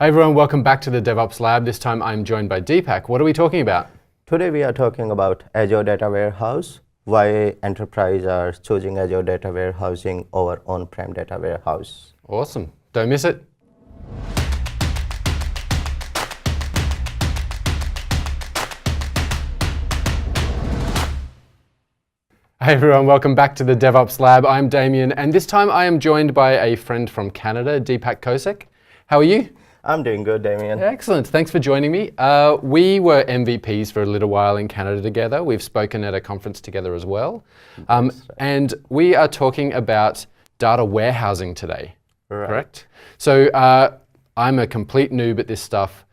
Hey everyone, welcome back to the DevOps Lab. This time I'm joined by Deepak. What are we talking about? Today we are talking about Azure Data Warehouse, why enterprise are choosing Azure Data Warehousing over on-prem data warehouse. Awesome. Don't miss it. Hey everyone, welcome back to the DevOps Lab. I'm Damian, and this time I am joined by a friend from Canada, Deepak Kaushik. How are you? I'm doing good, Damian. Excellent. Thanks for joining me. We were MVPs for a little while in Canada together. We've spoken at a conference together as well. Right. And we are talking about data warehousing today, Right. correct? So I'm a complete noob at this stuff.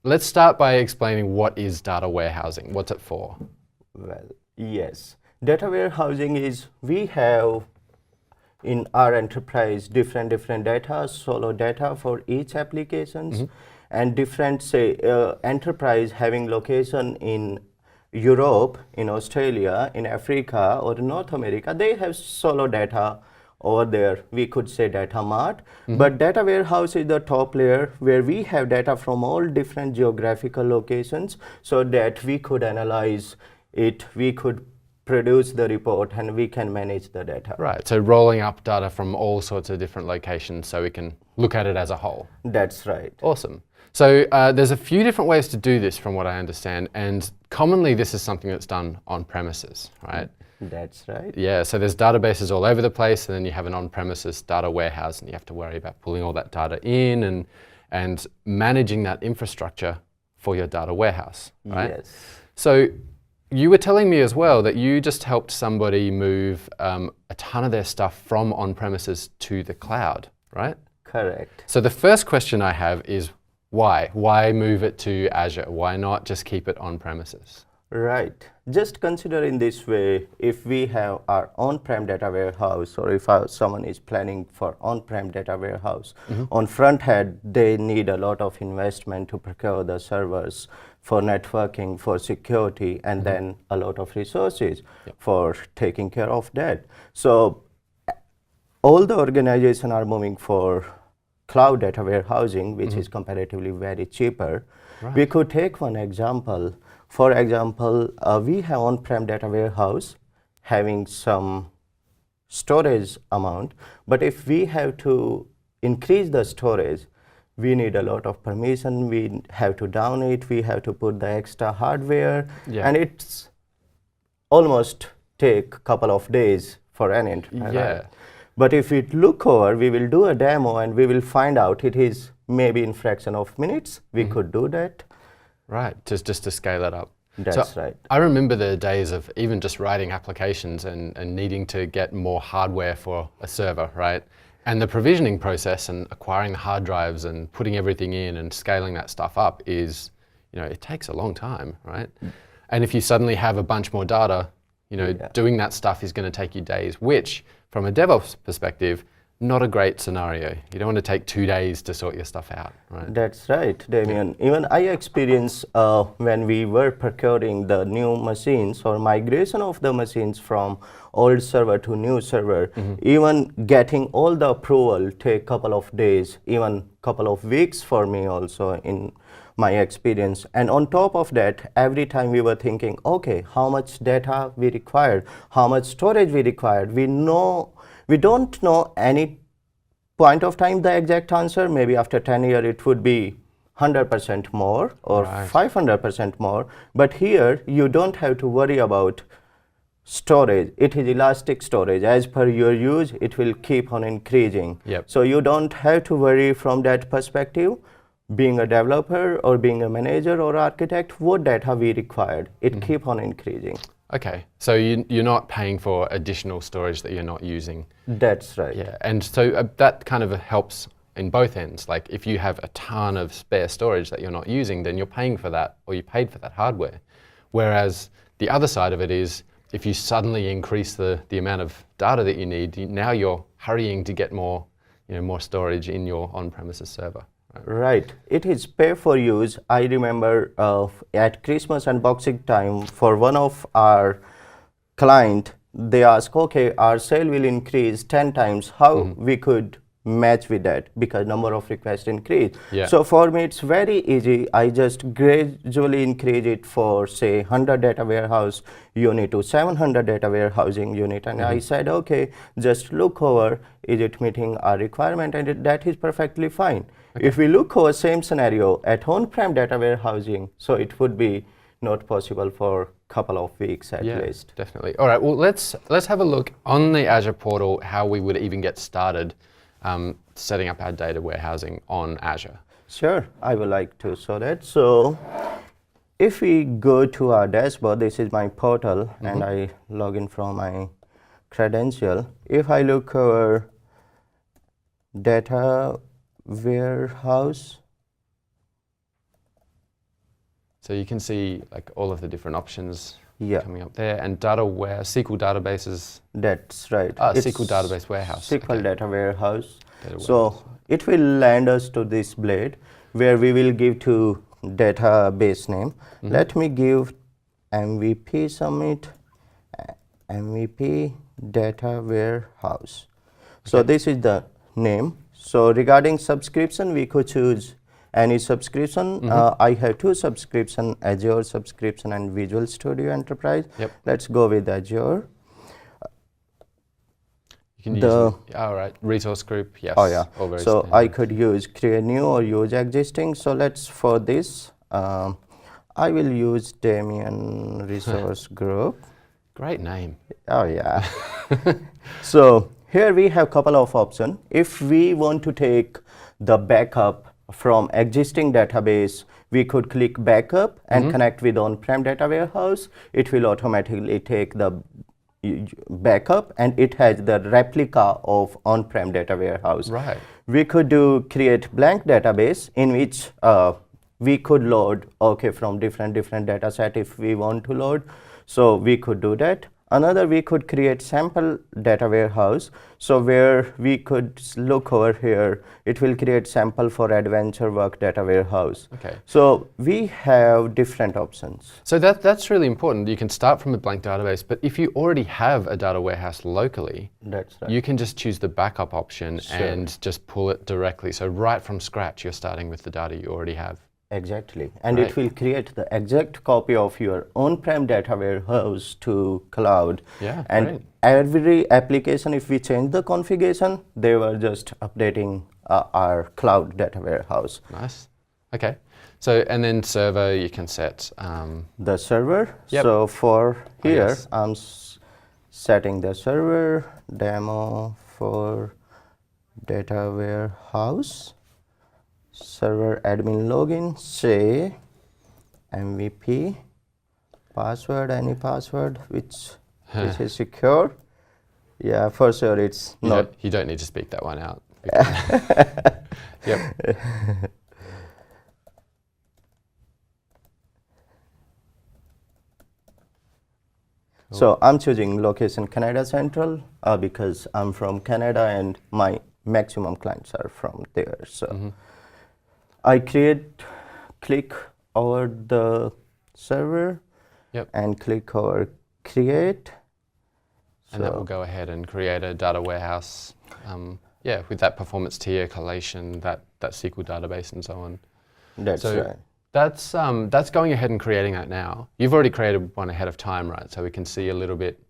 Let's start by explaining what is data warehousing. What's it for? Well, yes. Data warehousing is, we have in our enterprise different data, solo data for each applications, and different, say, enterprise having location in Europe, in Australia, in Africa, or North America, they have solo data over there. We could say data mart, but data warehouse is the top layer where we have data from all different geographical locations so that we could analyze it, we could produce the report, and we can manage the data. Right, so rolling up data from all sorts of different locations so we can look at it as a whole. That's right. Awesome. So there's a few different ways to do this from what I understand, and commonly this is something that's done on premises, right? That's right. Yeah, so there's databases all over the place, and then you have an on-premises data warehouse, and you have to worry about pulling all that data in and managing that infrastructure for your data warehouse, right? Yes. So you were telling me as well that you just helped somebody move a ton of their stuff from on-premises to the cloud, right? Correct. So the first question I have is why? Why move it to Azure? Why not just keep it on-premises? Right. Just consider in this way, if we have our on-prem data warehouse, or if someone is planning for on-prem data warehouse, on front end, they need a lot of investment to procure the servers for networking, for security, and then a lot of resources for taking care of that. So all the organizations are moving for cloud data warehousing, which is comparatively very cheaper. Right. We could take one example. For example, we have on-prem data warehouse having some storage amount, but if we have to increase the storage, we need a lot of permission, we have to down it, we have to put the extra hardware, and it's almost take a couple of days for an enterprise. Yeah. But if we look over, we will do a demo and we will find out it is maybe in fraction of minutes, we could do that. Right, just to scale it up. That's so right. I remember the days of even just writing applications and needing to get more hardware for a server, right? And the provisioning process and acquiring the hard drives and putting everything in and scaling that stuff up is, it takes a long time, right? And if you suddenly have a bunch more data, doing that stuff is going to take you days, which from a DevOps perspective, not a great scenario. You don't want to take 2 days to sort your stuff out, right? That's right, Damian. Even I experienced when we were procuring the new machines or migration of the machines from old server to new server, even getting all the approval take couple of days, even couple of weeks for me also in my experience. And on top of that, every time we were thinking, okay, how much data we required, how much storage we required, we don't know any point of time the exact answer. Maybe after 10 years it would be 100% more or 500% more. But here you don't have to worry about storage. It is elastic storage. As per your use, it will keep on increasing. So you don't have to worry from that perspective. Being a developer or being a manager or architect, what data we required, it keep on increasing. Okay, so you're not paying for additional storage that you're not using. That's right. Yeah, and so that kind of helps in both ends. Like if you have a ton of spare storage that you're not using, then you're paying for that, or you paid for that hardware. Whereas the other side of it is, if you suddenly increase the amount of data that you need, now you're hurrying to get more, more storage in your on-premises server. Right. It is pay for use. I remember at Christmas and Boxing time, for one of our client, they ask, okay, our sale will increase 10 times. How we could match with that because number of requests increase. Yeah. So for me, it's very easy. I just gradually increase it for say 100 data warehouse unit to 700 data warehousing unit. And I said, okay, just look over, is it meeting our requirement? And that is perfectly fine. Okay. If we look over same scenario at on-prem data warehousing, so it would be not possible for couple of weeks at least. Definitely. All right, well, let's have a look on the Azure portal how we would even get started setting up our data warehousing on Azure. Sure, I would like to show that. So if we go to our dashboard, this is my portal, and I log in from my credential. If I look over data warehouse, so you can see like all of the different options yeah, coming up there, and SQL databases. That's right. SQL database warehouse. SQL okay. data warehouse. Data So warehouse. it will land us to this blade where we will give to database name. Let me give MVP submit, MVP data warehouse. So this is the name. So regarding subscription, we could choose any subscription. I have two subscription, Azure subscription and Visual Studio Enterprise. Yep. Let's go with Azure. You can use all right, resource group, yes. Oh yeah. All very So standard. I could use create new or use existing. So let's for this, I will use Damian resource group. Great name. Oh yeah. So here we have couple of options. If we want to take the backup from existing database, we could click backup and connect with on-prem data warehouse. It will automatically take the backup, and it has the replica of on-prem data warehouse. Right. We could do create blank database in which we could load from different data set if we want to load. So we could do that. Another, we could create sample data warehouse. So where we could look over here, it will create sample for adventure work data warehouse. Okay. So we have different options. So that's really important. You can start from a blank database, but if you already have a data warehouse locally, That's right. you can just choose the backup option and just pull it directly. So right from scratch, you're starting with the data you already have. Exactly. And Right. it will create the exact copy of your on-prem data warehouse to cloud. Yeah, and great. every application, if we change the configuration, they were just updating our cloud data warehouse. Nice. Okay. So, and then server, you can set. The server. Yep. So for here, yes. I'm setting the server demo for data warehouse. Server admin login, say MVP, password, any password which is secure. Yeah, for sure it's not. You don't need to speak that one out. Yep. So I'm choosing location Canada Central because I'm from Canada and my maximum clients are from there. So I click over the server and click over create. And that will go ahead and create a data warehouse, with that performance tier, collation, that SQL database and so on. That's right. That's going ahead and creating that now. You've already created one ahead of time, right? So we can see a little bit,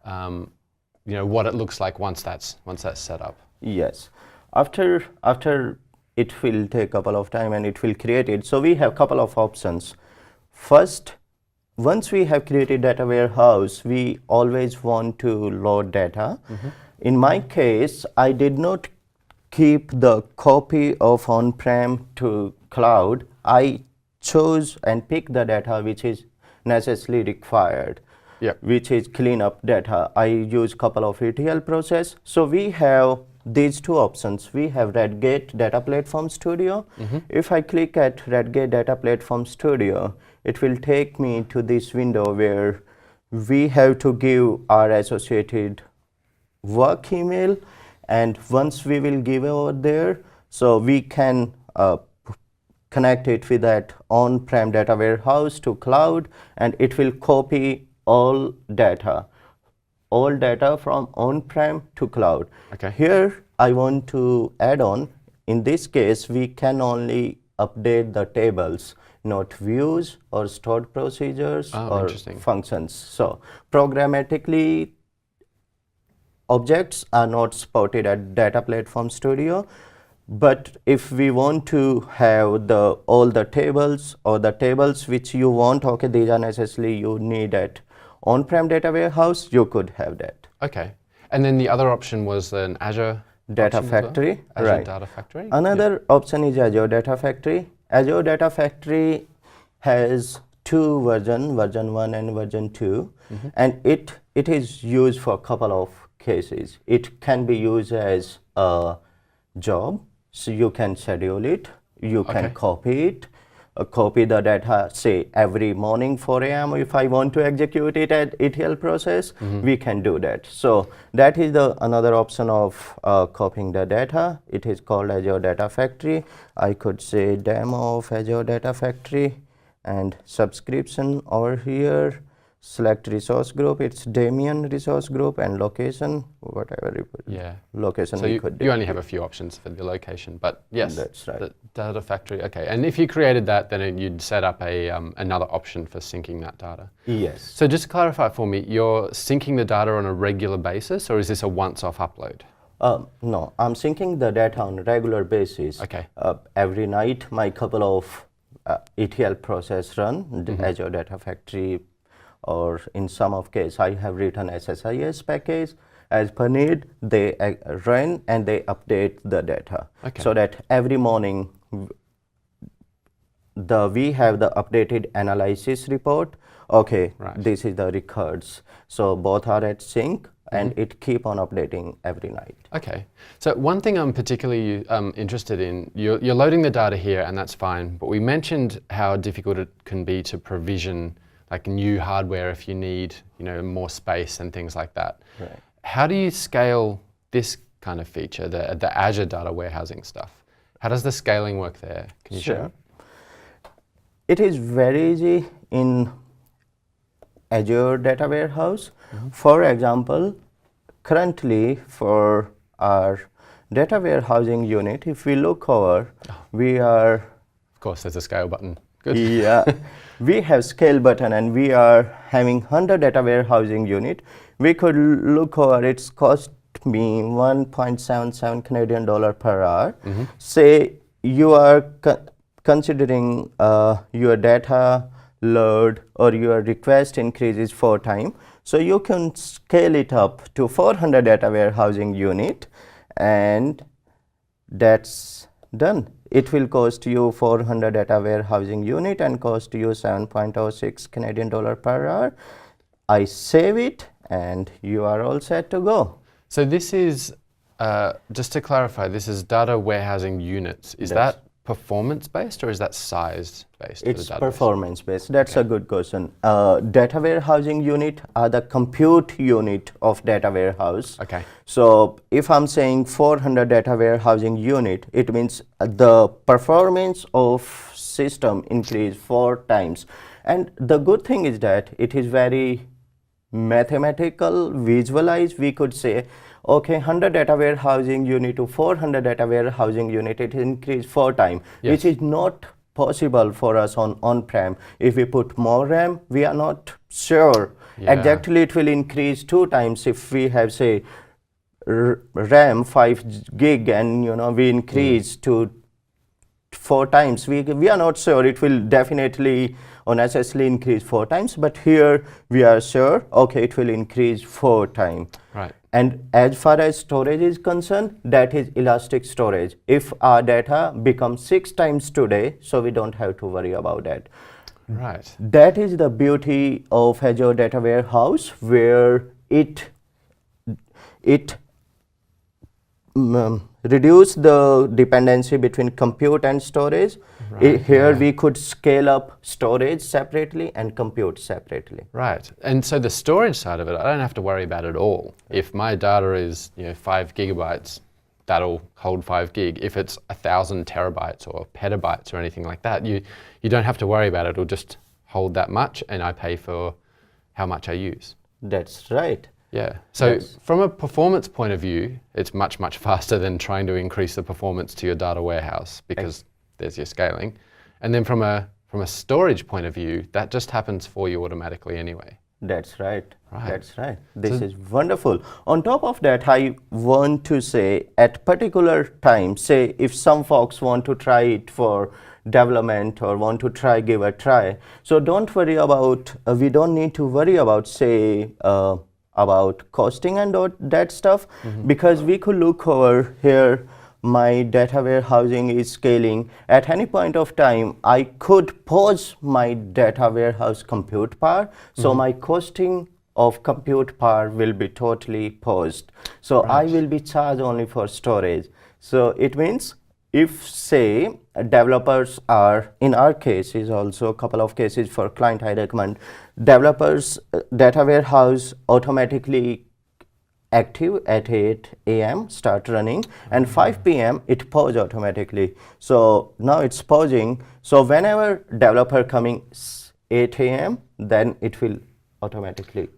what it looks like once that's set up. Yes. After it will take a couple of time and it will create it. So we have couple of options. First, once we have created data warehouse, we always want to load data. In my case, I did not keep the copy of on-prem to cloud. I chose and picked the data which is necessarily required, which is clean up data. I use couple of ETL process. So we have these two options. We have Redgate Data Platform Studio. If I click at Redgate Data Platform Studio, it will take me to this window where we have to give our associated work email, and once we will give over there, so we can connect it with that on-prem data warehouse to cloud, and it will copy all data from on-prem to cloud. Okay. Here I want to add on, in this case, we can only update the tables, not views or stored procedures or interesting. functions. So programmatically, objects are not supported at Data Platform Studio. But if we want to have all the tables or the tables which you want, okay, these are necessarily you need at on-prem data warehouse, you could have that. Okay. And then the other option was an Azure Data Factory, Azure right. Data Factory. Another option is Azure Data Factory. Azure Data Factory has two versions, version 1 and version 2, and it is used for a couple of cases. It can be used as a job, so you can schedule it, you can copy it, copy the data, say every morning 4 a.m. if I want to execute it at ETL process, we can do that. So that is another option of copying the data. It is called Azure Data Factory. I could say demo of Azure Data Factory and subscription over here. Select resource group, it's Damian resource group, and location, whatever you put. Yeah. Location So we could do. you only have a few options for the location, but yes, that's right. The Data Factory. Okay, and if you created that, then you'd set up another option for syncing that data. Yes. So just to clarify for me, you're syncing the data on a regular basis, or is this a once-off upload? No, I'm syncing the data on a regular basis. Okay. Every night, my couple of ETL process run, the Azure Data Factory, or in some of case, I have written SSIS package. As per need, they run and they update the data. Okay. So that every morning, we have the updated analysis report. Okay, this is the records. So both are at sync, and it keep on updating every night. Okay. So one thing I'm particularly interested in, you're loading the data here, and that's fine. But we mentioned how difficult it can be to provision like new hardware if you need, more space and things like that. Right. How do you scale this kind of feature, the Azure data warehousing stuff? How does the scaling work there? Can you share? It is very easy in Azure Data Warehouse. For example, currently for our data warehousing unit, if we look over, we are... Of course, there's a scale button. Good. Yeah, we have scale button, and we are having 100 data warehousing unit. We could look over, it's cost me 1.77 Canadian dollar per hour. Say you are considering your data load or your request increases 4 times. So you can scale it up to 400 data warehousing unit, and that's done. It will cost you 400 data warehousing unit and cost you 7.06 Canadian dollar per hour. I save it, and you are all set to go. So this is, just to clarify, this is data warehousing units. Is that performance-based, or is that size-based? It's performance-based. That's a good question. Data warehousing unit are the compute unit of data warehouse. Okay. So if I'm saying 400 data warehousing unit, it means the performance of system increase 4 times. And the good thing is that it is very mathematical, visualized. We could say, okay, 100 data warehousing unit to 400 data warehousing unit, it increased 4 times, which is not possible for us on-prem. If we put more RAM, we are not sure. Exactly, it will increase 2 times if we have, say, RAM 5 gig, and we increase to 4 times. We are not sure. It will definitely or necessarily increase 4 times, but here we are sure, okay, it will increase 4 times. Right. And as far as storage is concerned, that is elastic storage. If our data becomes 6 times today, so we don't have to worry about that. Right. That is the beauty of Azure Data Warehouse, where it reduce the dependency between compute and storage. Here we could scale up storage separately and compute separately. Right. And so the storage side of it, I don't have to worry about it all. If my data is 5 gigabytes, that'll hold 5 gig. If it's 1,000 terabytes or petabytes or anything like that, you don't have to worry about it. It'll just hold that much, and I pay for how much I use. That's right. Yeah. So from a performance point of view, it's much, much faster than trying to increase the performance to your data warehouse because there's your scaling. And then from a storage point of view, that just happens for you automatically anyway. That's right. Right. That's right. This is wonderful. On top of that, I want to say at particular time, say if some folks want to try it for development or want to give a try. So don't worry about, we don't need to worry about say about costing and that stuff because we could look over here. My data warehousing is scaling. At any point of time, I could pause my data warehouse compute power. So my costing of compute power will be totally paused. So I will be charged only for storage. So it means if say developers are, in our case is also a couple of cases for client I recommend, developers data warehouse automatically active at 8 a.m. start running and 5 p.m. it pause automatically. So now it's pausing. So whenever developer coming 8 a.m. then it will automatically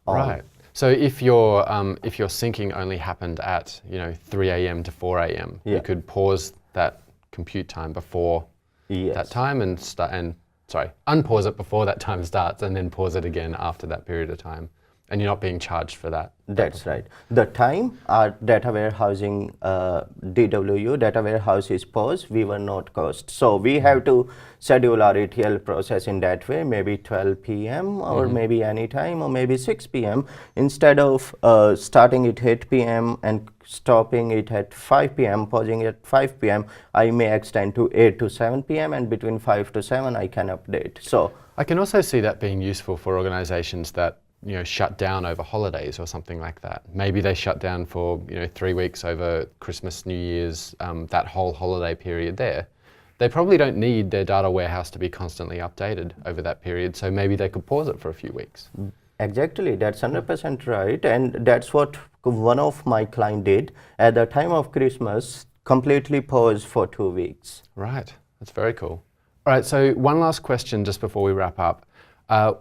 on. Right. So if your syncing only happened at 3 a.m. to 4 a.m., you could pause that compute time before that time and unpause it before that time starts and then pause it again after that period of time. And you're not being charged for that. That's right. The time our data warehousing DWU, data warehouse is paused, we were not cost. So we have to schedule our ETL process in that way, maybe 12 p.m. or maybe any time or maybe 6 p.m. Instead of starting it 8 p.m. and stopping it at 5 p.m., pausing it at 5 p.m., I may extend to 8 to 7 p.m. and between 5 to 7 I can update. So I can also see that being useful for organizations that shut down over holidays or something like that. Maybe they shut down for 3 weeks over Christmas, New Year's, that whole holiday period there. They probably don't need their data warehouse to be constantly updated over that period, so maybe they could pause it for a few weeks. Exactly, that's 100% right, and that's what one of my client did at the time of Christmas, completely paused for 2 weeks. Right, that's very cool. All right, so one last question just before we wrap up.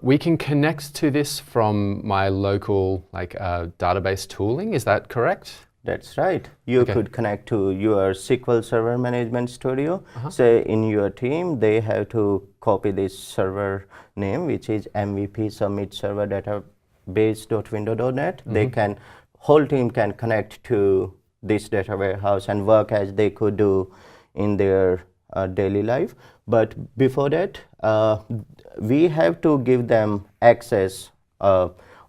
We can connect to this from my local database tooling, is that correct? That's right. You could connect to your SQL Server Management Studio. Say in your team, they have to copy this server name, which is MVP submit server database.windows.net. They can, whole team can connect to this data warehouse and work as they could do in their daily life. But before that, we have to give them access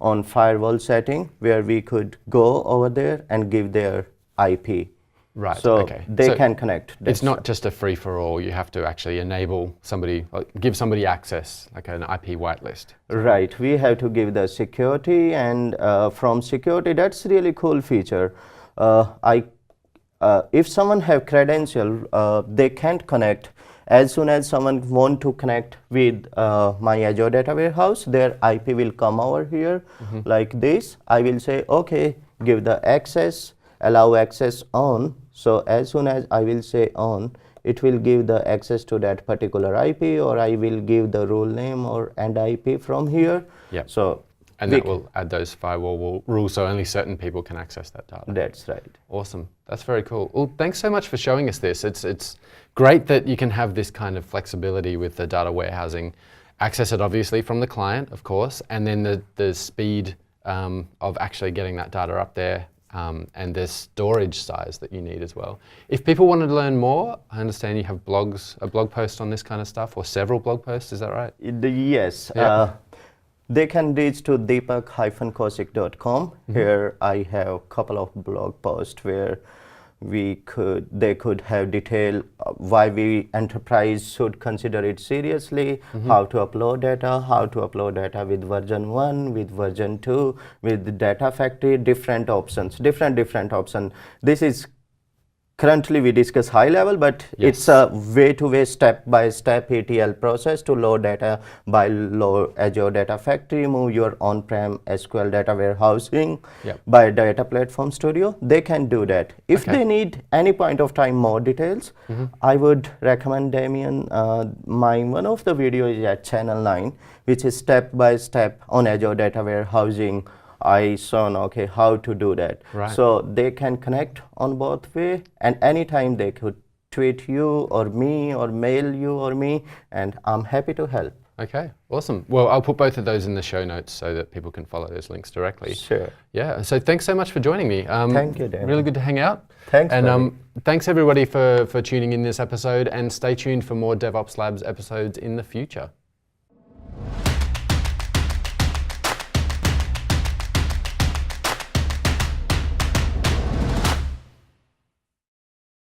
on firewall setting where we could go over there and give their IP. Right, so they can connect. It's not just a free-for-all, you have to actually enable somebody, give somebody access, like an IP whitelist. Right, we have to give the security, and from security, that's really cool feature. If someone have credential, they can't connect. As soon as someone want to connect with my Azure Data Warehouse, their IP will come over here like this. I will say, okay, give the access, allow access on. So as soon as I will say on, it will give the access to that particular IP, or I will give the role name and IP from here. Yep. So and that will add those firewall rules so only certain people can access that data. That's right. Awesome. That's very cool. Well, thanks so much for showing us this. It's great that you can have this kind of flexibility with the data warehousing. Access it obviously from the client, of course, and then the speed of actually getting that data up there and the storage size that you need as well. If people wanted to learn more, I understand you have a blog post on this kind of stuff, or several blog posts, is that right? Yes. Yeah. They can reach to deepak-kaushik.com. Here I have a couple of blog posts where they could have detail why we enterprise should consider it seriously, how to upload data with version 1, with version 2, with data factory, different options. This is currently we discuss high level, but it's a way-to-way step-by-step ETL process to load data by Azure Data Factory, move your on-prem SQL data warehousing by Data Platform Studio. They can do that. If they need any point of time more details, I would recommend Damian. One of the videos is at channel 9, which is step-by-step on Azure Data Warehousing. I shown okay how to do that. Right. So they can connect on both way, and anytime they could tweet you or me or mail you or me, and I'm happy to help. Okay, awesome. Well, I'll put both of those in the show notes so that people can follow those links directly. Sure. Yeah, so thanks so much for joining me. Thank you, Damian. Really good to hang out. Thanks, and buddy. thanks everybody for tuning in this episode, and stay tuned for more DevOps Labs episodes in the future.